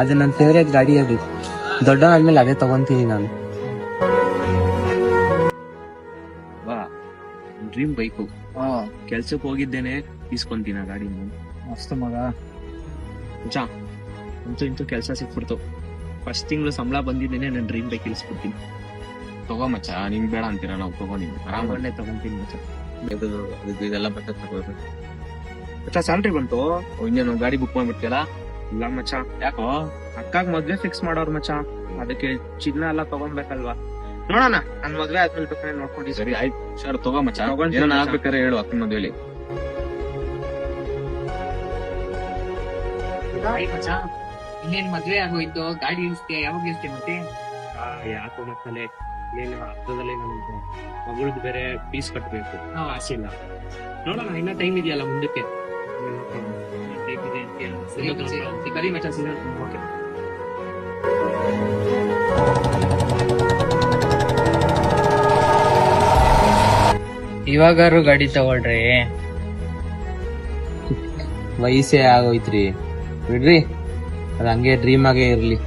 ಅದು ನನ್ನ ಫೇವ್ರೇಟ್ ಗಾಡಿ. ಅದು ದೊಡ್ಡ ಆದ್ಮೇಲೆ ಅದೇ ತಗೊಂತೀನಿ ನಾನು. ಬಾ ಡ್ರೀಮ್ ಬೈಕು. ಕೆಲ್ಸಕ್ಕೆ ಹೋಗಿದ್ದೇನೆ ಇಸ್ಕೊಂತೀನಿ ಆ ಗಾಡಿ. ಮಸ್ತ್ ಮಗ. ಮಚ್ಚಾ ಅಂತೂ ಇಂತೂ ಕೆಲಸ ಸಿಕ್ಬಿಡ್ತು. ಫಸ್ಟ್ ತಿಂಗಳು ಸಂಬಳ ಬಂದಿದ್ದೇನೆ ನನ್ನ ಡ್ರೀಮ್ ಬೈಕ್ ಇಳಿಸ್ಬಿಡ್ತೀನಿ. ತಗೋ ಮಚ್ಚ, ನಿಂಗ್ ಬೇಡ ಅಂತೀರ, ನಾವು ತಗೊಂಡಿದ್ವಿ ಆರಾಮಲ್ಲೇ ತಗೊಂತೀನಿ ಮಚ್ಚಾ. ಇದೆಲ್ಲ ಬಟ್ಟೆ ತಗೋಬೇಕು. ಮಚ್ಚಾ ಸ್ಯಾಲ್ರಿ ಬಂತು. ಇನ್ನೇನು ಗಾಡಿ ಬುಕ್ ಮಾಡ್ಬಿಡ್ತೀಯಲ್ಲ? ಇಲ್ಲ ಮಚ್ಚಾ, ಯಾಕೋ? ಅಕ್ಕಾಗ್ ಮದ್ವೆ ಫಿಕ್ಸ್ ಮಾಡೋರ್ ಮಚ್ಚಾ, ಅದಕ್ಕೆ ಚಿನ್ನ ಎಲ್ಲ ತಗೊಂಡ್ಬೇಕಲ್ವಾ. ನೋಡೋಣ, ನನ್ ಮದ್ವೆ ಆದ್ಮೇಲೆ ಬೇಕಾದ್ರೆ ನೋಡ್ಕೊಂಡಿದ್ದೀನಿ. ಸರಿ ಆಯ್ತು, ಸರ್ ತಗೋ ಮಚ್ಚ. ತಗೊಂಡ್ತೀನಿ ಏನೋ ಮಚ್ಚ. ಆಗ್ಬೇಕಾರೆ ಹೇಳು ಅಕ್ಕನ ಮದ್ವೆಲಿ. ಇನ್ನೇನ್ ಮದ್ವೆ ಆಗೋಯ್ತು, ಗಾಡಿ ಇಳಿಸ್ತೀಯ, ಯಾವಾಗ ಇಳಿಸ್ತೀಯ ಮತ್ತೆ? ಯಾಕೋ ಮಕ್ಕಳೇ, ನೀನು ಹತ್ರದಲ್ಲಿ ನಮ್ದು ಮಗಳದ್ದು ಬೇರೆ ಫೀಸ್ ಕಟ್ಬೇಕು, ಕಾಸಿಲ್ಲ. ನೋಡೋಣ, ಇನ್ನ ಟೈಮ್ ಇದೆಯಲ್ಲ ಮುಂದಕ್ಕೆ. ಬರೀ ಮಚ್ಚ ಸೀಸನ್. ಓಕೆ. ಇವಾಗಾರು ಗಾಡಿ ತಗೊಳ್ರಿ. ವಯಸ್ಸೇ ಆಗೋಯ್ತ್ರಿ, ಬಿಡ್ರಿ, ಅದು ಹಂಗೆ ಡ್ರೀಮ್ ಆಗೇ ಇರ್ಲಿ.